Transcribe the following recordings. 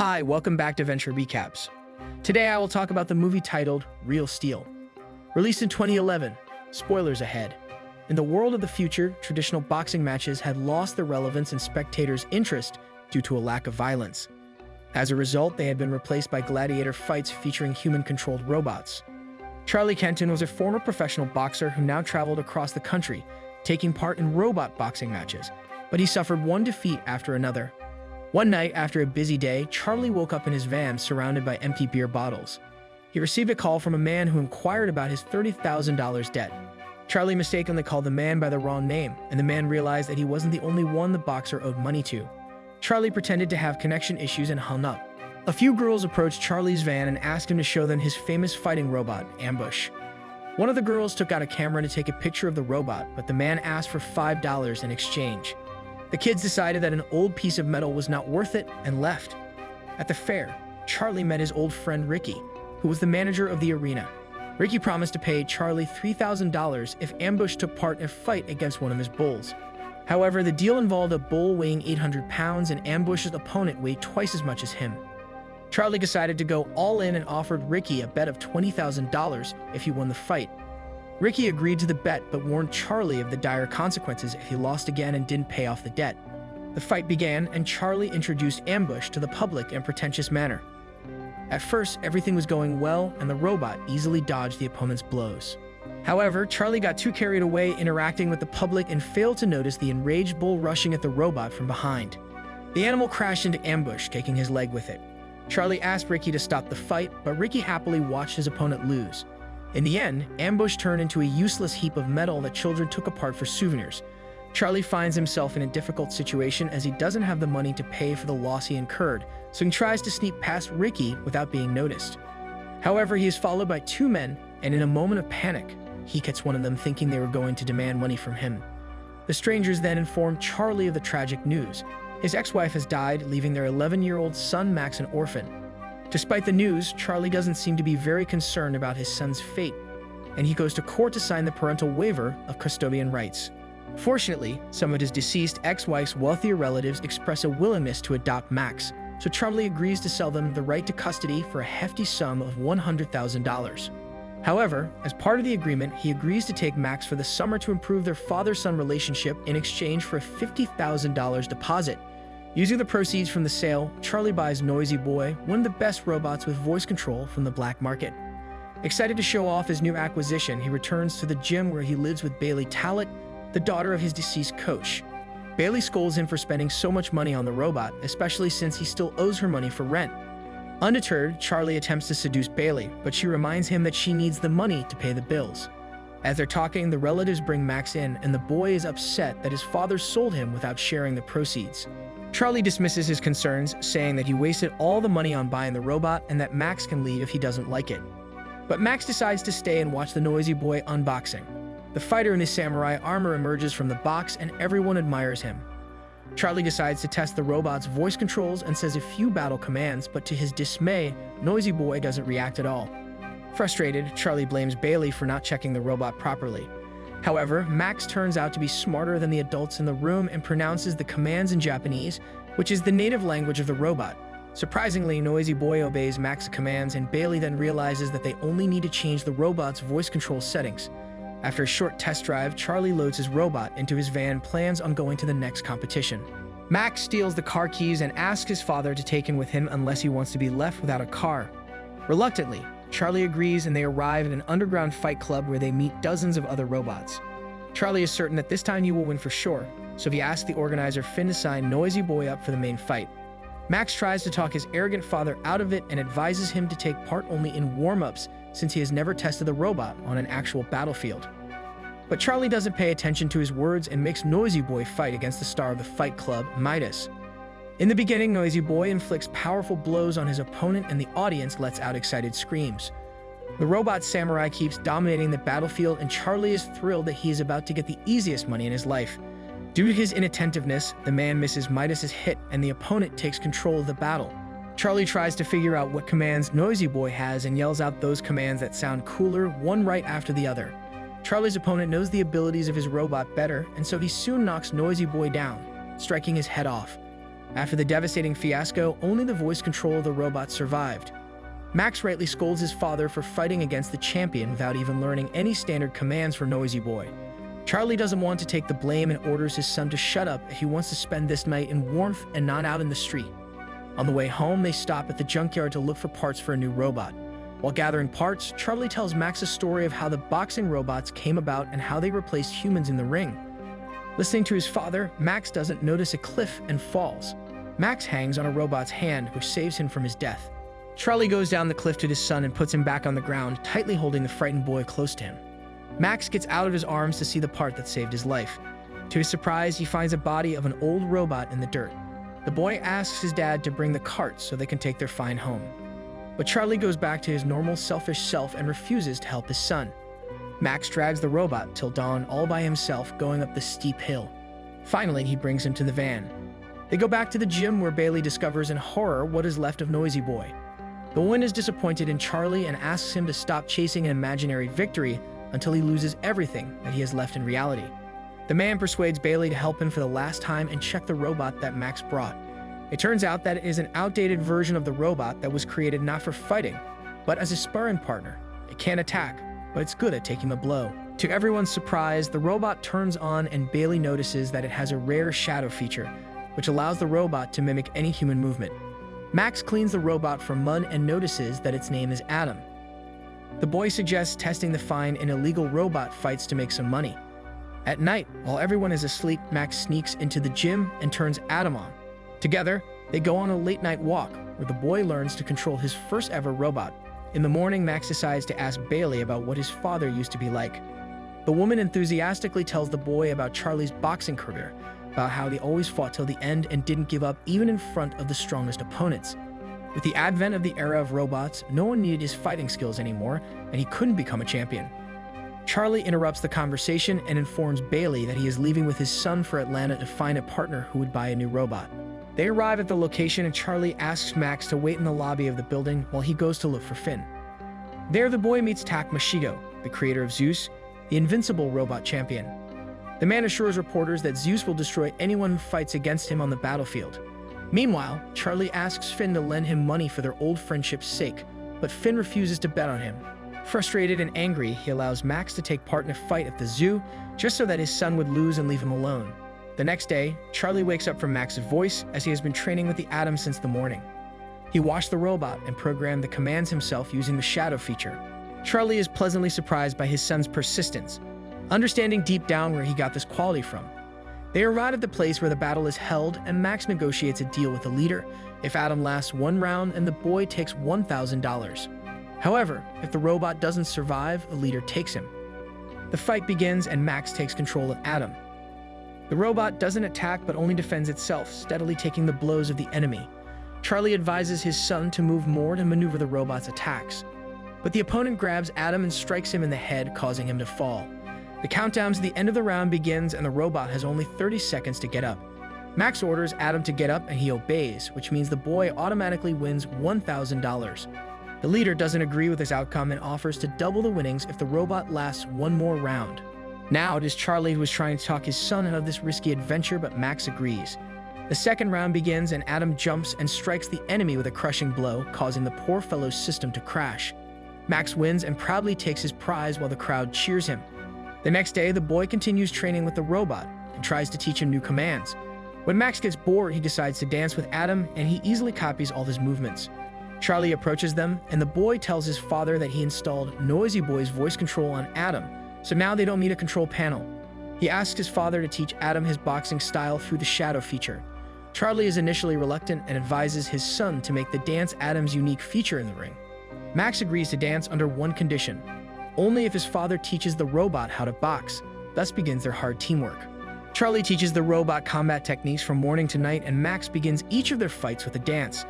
Hi, welcome back to Venture Recaps. Today I will talk about the movie titled Real Steel. Released in 2011, spoilers ahead. In the world of the future, traditional boxing matches had lost their relevance and spectators' interest due to a lack of violence. As a result, they had been replaced by gladiator fights featuring human-controlled robots. Charlie Kenton was a former professional boxer who now traveled across the country, taking part in robot boxing matches, but he suffered one defeat after another. One night, after a busy day, Charlie woke up in his van surrounded by empty beer bottles. He received a call from a man who inquired about his $30,000 debt. Charlie mistakenly called the man by the wrong name, and the man realized that he wasn't the only one the boxer owed money to. Charlie pretended to have connection issues and hung up. A few girls approached Charlie's van and asked him to show them his famous fighting robot, Ambush. One of the girls took out a camera to take a picture of the robot, but the man asked for $5 in exchange. The kids decided that an old piece of metal was not worth it and left. At the fair, Charlie met his old friend Ricky, who was the manager of the arena. Ricky promised to pay Charlie $3,000 if Ambush took part in a fight against one of his bulls. However, the deal involved a bull weighing 800 pounds and Ambush's opponent weighed twice as much as him. Charlie decided to go all in and offered Ricky a bet of $20,000 if he won the fight. Ricky agreed to the bet but warned Charlie of the dire consequences if he lost again and didn't pay off the debt. The fight began and Charlie introduced Ambush to the public in a pretentious manner. At first, everything was going well and the robot easily dodged the opponent's blows. However, Charlie got too carried away interacting with the public and failed to notice the enraged bull rushing at the robot from behind. The animal crashed into Ambush, taking his leg with it. Charlie asked Ricky to stop the fight, but Ricky happily watched his opponent lose. In the end, Ambush turned into a useless heap of metal that children took apart for souvenirs. Charlie finds himself in a difficult situation as he doesn't have the money to pay for the loss he incurred, so he tries to sneak past Ricky without being noticed. However, he is followed by two men, and in a moment of panic, he gets one of them thinking they were going to demand money from him. The strangers then inform Charlie of the tragic news. His ex-wife has died, leaving their 11-year-old son Max an orphan. Despite the news, Charlie doesn't seem to be very concerned about his son's fate, and he goes to court to sign the parental waiver of custodian rights. Fortunately, some of his deceased ex-wife's wealthier relatives express a willingness to adopt Max, so Charlie agrees to sell them the right to custody for a hefty sum of $100,000. However, as part of the agreement, he agrees to take Max for the summer to improve their father-son relationship in exchange for a $50,000 deposit. Using the proceeds from the sale, Charlie buys Noisy Boy, one of the best robots with voice control from the black market. Excited to show off his new acquisition, he returns to the gym where he lives with Bailey Talbot, the daughter of his deceased coach. Bailey scolds him for spending so much money on the robot, especially since he still owes her money for rent. Undeterred, Charlie attempts to seduce Bailey, but she reminds him that she needs the money to pay the bills. As they're talking, the relatives bring Max in, and the boy is upset that his father sold him without sharing the proceeds. Charlie dismisses his concerns, saying that he wasted all the money on buying the robot and that Max can leave if he doesn't like it. But Max decides to stay and watch the Noisy Boy unboxing. The fighter in his samurai armor emerges from the box and everyone admires him. Charlie decides to test the robot's voice controls and says a few battle commands, but to his dismay, Noisy Boy doesn't react at all. Frustrated, Charlie blames Bailey for not checking the robot properly. However, Max turns out to be smarter than the adults in the room and pronounces the commands in Japanese, which is the native language of the robot. Surprisingly, Noisy Boy obeys Max's commands, and Bailey then realizes that they only need to change the robot's voice control settings. After a short test drive, Charlie loads his robot into his van and plans on going to the next competition. Max steals the car keys and asks his father to take him with him unless he wants to be left without a car. Reluctantly, Charlie agrees and they arrive at an underground fight club where they meet dozens of other robots. Charlie is certain that this time he will win for sure, so he asks the organizer Finn to sign Noisy Boy up for the main fight. Max tries to talk his arrogant father out of it and advises him to take part only in warm-ups since he has never tested the robot on an actual battlefield. But Charlie doesn't pay attention to his words and makes Noisy Boy fight against the star of the fight club, Midas. In the beginning, Noisy Boy inflicts powerful blows on his opponent and the audience lets out excited screams. The robot samurai keeps dominating the battlefield and Charlie is thrilled that he is about to get the easiest money in his life. Due to his inattentiveness, the man misses Midas's hit and the opponent takes control of the battle. Charlie tries to figure out what commands Noisy Boy has and yells out those commands that sound cooler, one right after the other. Charlie's opponent knows the abilities of his robot better, and so he soon knocks Noisy Boy down, striking his head off. After the devastating fiasco, only the voice control of the robot survived. Max rightly scolds his father for fighting against the champion without even learning any standard commands for Noisy Boy. Charlie doesn't want to take the blame and orders his son to shut up if he wants to spend this night in warmth and not out in the street. On the way home, they stop at the junkyard to look for parts for a new robot. While gathering parts, Charlie tells Max a story of how the boxing robots came about and how they replaced humans in the ring. Listening to his father, Max doesn't notice a cliff and falls. Max hangs on a robot's hand, which saves him from his death. Charlie goes down the cliff to his son and puts him back on the ground, tightly holding the frightened boy close to him. Max gets out of his arms to see the part that saved his life. To his surprise, he finds a body of an old robot in the dirt. The boy asks his dad to bring the cart so they can take their find home. But Charlie goes back to his normal, selfish self and refuses to help his son. Max drags the robot till dawn all by himself, going up the steep hill. Finally, he brings him to the van. They go back to the gym where Bailey discovers in horror what is left of Noisy Boy. The woman is disappointed in Charlie and asks him to stop chasing an imaginary victory until he loses everything that he has left in reality. The man persuades Bailey to help him for the last time and check the robot that Max brought. It turns out that it is an outdated version of the robot that was created not for fighting, but as a sparring partner. It can't attack, but it's good at taking a blow. To everyone's surprise, the robot turns on and Bailey notices that it has a rare shadow feature, which allows the robot to mimic any human movement. Max cleans the robot from mud and notices that its name is Adam. The boy suggests testing the find in illegal robot fights to make some money. At night, while everyone is asleep, Max sneaks into the gym and turns Adam on. Together, they go on a late-night walk, where the boy learns to control his first-ever robot. In the morning, Max decides to ask Bailey about what his father used to be like. The woman enthusiastically tells the boy about Charlie's boxing career, about how they always fought till the end and didn't give up even in front of the strongest opponents. With the advent of the era of robots, no one needed his fighting skills anymore, and he couldn't become a champion. Charlie interrupts the conversation and informs Bailey that he is leaving with his son for Atlanta to find a partner who would buy a new robot. They arrive at the location and Charlie asks Max to wait in the lobby of the building while he goes to look for Finn. There, the boy meets Tak Mashigo, the creator of Zeus, the invincible robot champion. The man assures reporters that Zeus will destroy anyone who fights against him on the battlefield. Meanwhile, Charlie asks Finn to lend him money for their old friendship's sake, but Finn refuses to bet on him. Frustrated and angry, he allows Max to take part in a fight at the zoo, just so that his son would lose and leave him alone. The next day, Charlie wakes up from Max's voice as he has been training with the Atom since the morning. He washed the robot and programmed the commands himself using the shadow feature. Charlie is pleasantly surprised by his son's persistence, understanding deep down where he got this quality from. They arrive at the place where the battle is held, and Max negotiates a deal with the leader if Adam lasts one round and the boy takes $1,000. However, if the robot doesn't survive, the leader takes him. The fight begins and Max takes control of Adam. The robot doesn't attack but only defends itself, steadily taking the blows of the enemy. Charlie advises his son to move more to maneuver the robot's attacks. But the opponent grabs Adam and strikes him in the head, causing him to fall. The countdown to the end of the round begins and the robot has only 30 seconds to get up. Max orders Adam to get up and he obeys, which means the boy automatically wins $1,000. The leader doesn't agree with this outcome and offers to double the winnings if the robot lasts one more round. Now it is Charlie who is trying to talk his son out of this risky adventure, but Max agrees. The second round begins and Adam jumps and strikes the enemy with a crushing blow, causing the poor fellow's system to crash. Max wins and proudly takes his prize while the crowd cheers him. The next day, the boy continues training with the robot and tries to teach him new commands. When Max gets bored, he decides to dance with Adam and he easily copies all his movements. Charlie approaches them and the boy tells his father that he installed Noisy Boy's voice control on Adam, so now they don't need a control panel. He asks his father to teach Adam his boxing style through the shadow feature. Charlie is initially reluctant and advises his son to make the dance Adam's unique feature in the ring. Max agrees to dance under one condition: only if his father teaches the robot how to box. Thus begins their hard teamwork. Charlie teaches the robot combat techniques from morning to night, and Max begins each of their fights with a dance.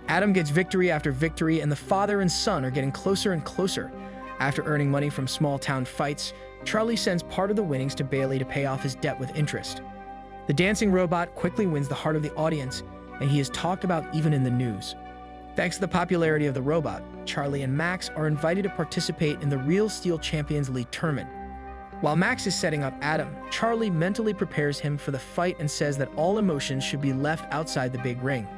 Adam gets victory after victory, and the father and son are getting closer and closer. After earning money from small-town fights, Charlie sends part of the winnings to Bailey to pay off his debt with interest. The dancing robot quickly wins the heart of the audience, and he is talked about even in the news. Thanks to the popularity of the robot, Charlie and Max are invited to participate in the Real Steel Champions League tournament. While Max is setting up Adam, Charlie mentally prepares him for the fight and says that all emotions should be left outside the big ring.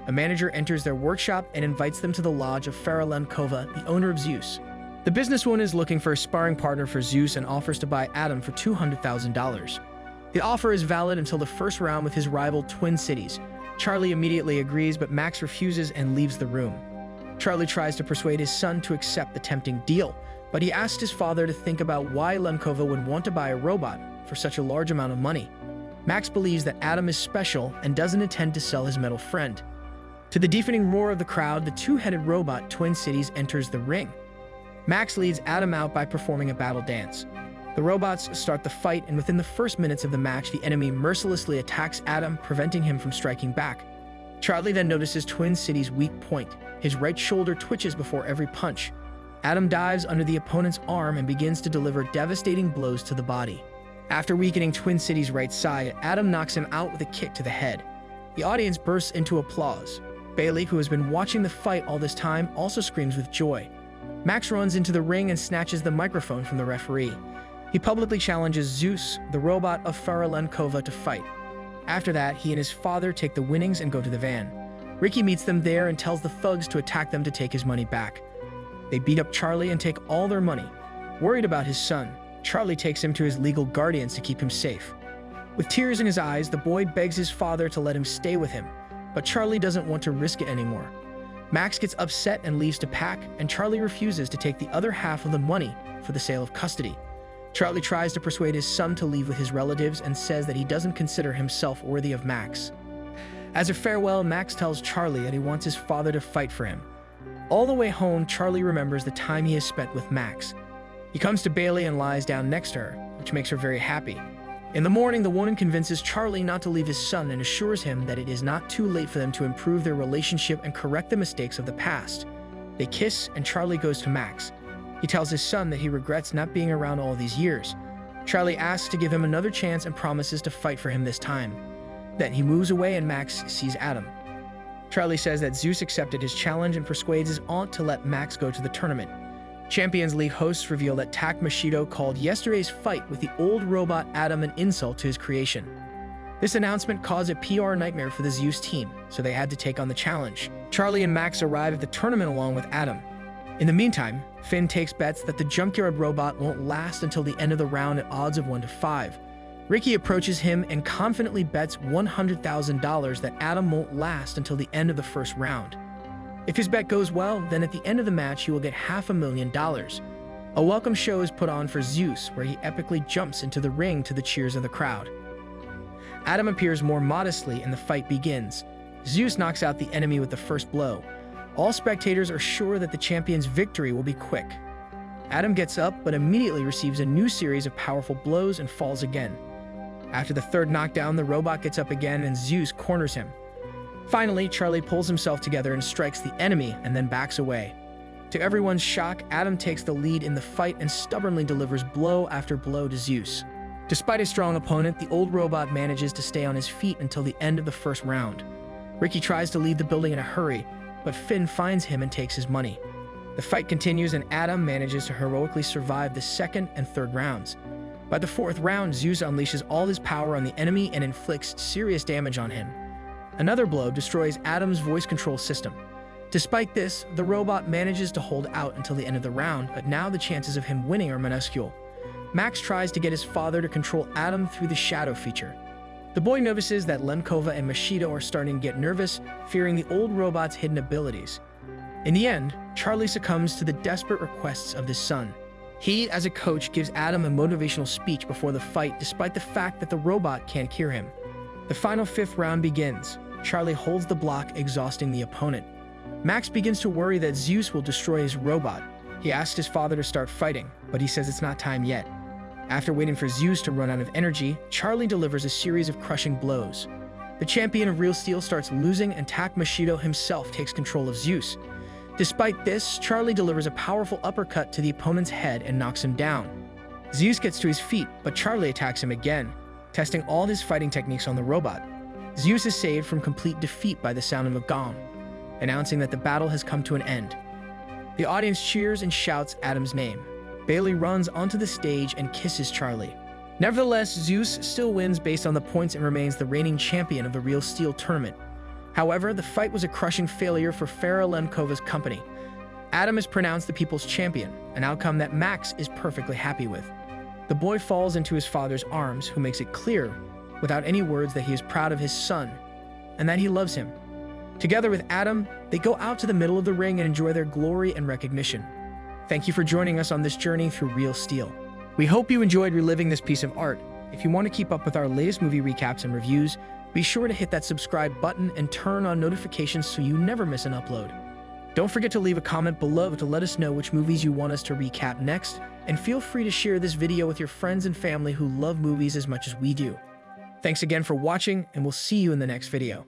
A manager enters their workshop and invites them to the lodge of Farah Lenkova, the owner of Zeus. The businesswoman is looking for a sparring partner for Zeus and offers to buy Adam for $200,000. The offer is valid until the first round with his rival Twin Cities. Charlie immediately agrees, but Max refuses and leaves the room. Charlie tries to persuade his son to accept the tempting deal, but he asks his father to think about why Lenkova would want to buy a robot for such a large amount of money. Max believes that Adam is special and doesn't intend to sell his metal friend. To the deafening roar of the crowd, the two-headed robot Twin Cities enters the ring. Max leads Adam out by performing a battle dance. The robots start the fight, and within the first minutes of the match, the enemy mercilessly attacks Adam, preventing him from striking back. Charlie then notices Twin Cities' weak point. His right shoulder twitches before every punch. Adam dives under the opponent's arm and begins to deliver devastating blows to the body. After weakening Twin Cities' right side, Adam knocks him out with a kick to the head. The audience bursts into applause. Bailey, who has been watching the fight all this time, also screams with joy. Max runs into the ring and snatches the microphone from the referee. He publicly challenges Zeus, the robot of Farah Lenkova, to fight. After that, he and his father take the winnings and go to the van. Ricky meets them there and tells the thugs to attack them to take his money back. They beat up Charlie and take all their money. Worried about his son, Charlie takes him to his legal guardians to keep him safe. With tears in his eyes, the boy begs his father to let him stay with him, but Charlie doesn't want to risk it anymore. Max gets upset and leaves to pack, and Charlie refuses to take the other half of the money for the sale of custody. Charlie tries to persuade his son to leave with his relatives and says that he doesn't consider himself worthy of Max. As a farewell, Max tells Charlie that he wants his father to fight for him. All the way home, Charlie remembers the time he has spent with Max. He comes to Bailey and lies down next to her, which makes her very happy. In the morning, the woman convinces Charlie not to leave his son and assures him that it is not too late for them to improve their relationship and correct the mistakes of the past. They kiss, and Charlie goes to Max. He tells his son that he regrets not being around all these years. Charlie asks to give him another chance and promises to fight for him this time. Then he moves away and Max sees Adam. Charlie says that Zeus accepted his challenge and persuades his aunt to let Max go to the tournament. Champions League hosts reveal that Tak Mashido called yesterday's fight with the old robot Adam an insult to his creation. This announcement caused a PR nightmare for the Zeus team, so they had to take on the challenge. Charlie and Max arrive at the tournament along with Adam. In the meantime, Finn takes bets that the junkyard robot won't last until the end of the round at odds of 1 to 5. Ricky approaches him and confidently bets $100,000 that Adam won't last until the end of the first round. If his bet goes well, then at the end of the match he will get $500,000. A welcome show is put on for Zeus, where he epically jumps into the ring to the cheers of the crowd. Adam appears more modestly and the fight begins. Zeus knocks out the enemy with the first blow. All spectators are sure that the champion's victory will be quick. Adam gets up, but immediately receives a new series of powerful blows and falls again. After the third knockdown, the robot gets up again and Zeus corners him. Finally, Charlie pulls himself together and strikes the enemy and then backs away. To everyone's shock, Adam takes the lead in the fight and stubbornly delivers blow after blow to Zeus. Despite a strong opponent, the old robot manages to stay on his feet until the end of the first round. Ricky tries to leave the building in a hurry, but Finn finds him and takes his money. The fight continues and Adam manages to heroically survive the second and third rounds. By the fourth round, Zeus unleashes all his power on the enemy and inflicts serious damage on him. Another blow destroys Adam's voice control system. Despite this, the robot manages to hold out until the end of the round, but now the chances of him winning are minuscule. Max tries to get his father to control Adam through the shadow feature. The boy notices that Lenkova and Mashido are starting to get nervous, fearing the old robot's hidden abilities. In the end, Charlie succumbs to the desperate requests of his son. He, as a coach, gives Adam a motivational speech before the fight, despite the fact that the robot can't hear him. The final fifth round begins. Charlie holds the block, exhausting the opponent. Max begins to worry that Zeus will destroy his robot. He asks his father to start fighting, but he says it's not time yet. After waiting for Zeus to run out of energy, Charlie delivers a series of crushing blows. The champion of Real Steel starts losing and Tak Mashido himself takes control of Zeus. Despite this, Charlie delivers a powerful uppercut to the opponent's head and knocks him down. Zeus gets to his feet, but Charlie attacks him again, testing all his fighting techniques on the robot. Zeus is saved from complete defeat by the sound of a gong, announcing that the battle has come to an end. The audience cheers and shouts Adam's name. Bailey runs onto the stage and kisses Charlie. Nevertheless, Zeus still wins based on the points and remains the reigning champion of the Real Steel tournament. However, the fight was a crushing failure for Farah Lemkova's company. Adam is pronounced the people's champion, an outcome that Max is perfectly happy with. The boy falls into his father's arms, who makes it clear, without any words, that he is proud of his son and that he loves him. Together with Adam, they go out to the middle of the ring and enjoy their glory and recognition. Thank you for joining us on this journey through Real Steel. We hope you enjoyed reliving this piece of art. If you want to keep up with our latest movie recaps and reviews, be sure to hit that subscribe button and turn on notifications so you never miss an upload. Don't forget to leave a comment below to let us know which movies you want us to recap next, and feel free to share this video with your friends and family who love movies as much as we do. Thanks again for watching, and we'll see you in the next video.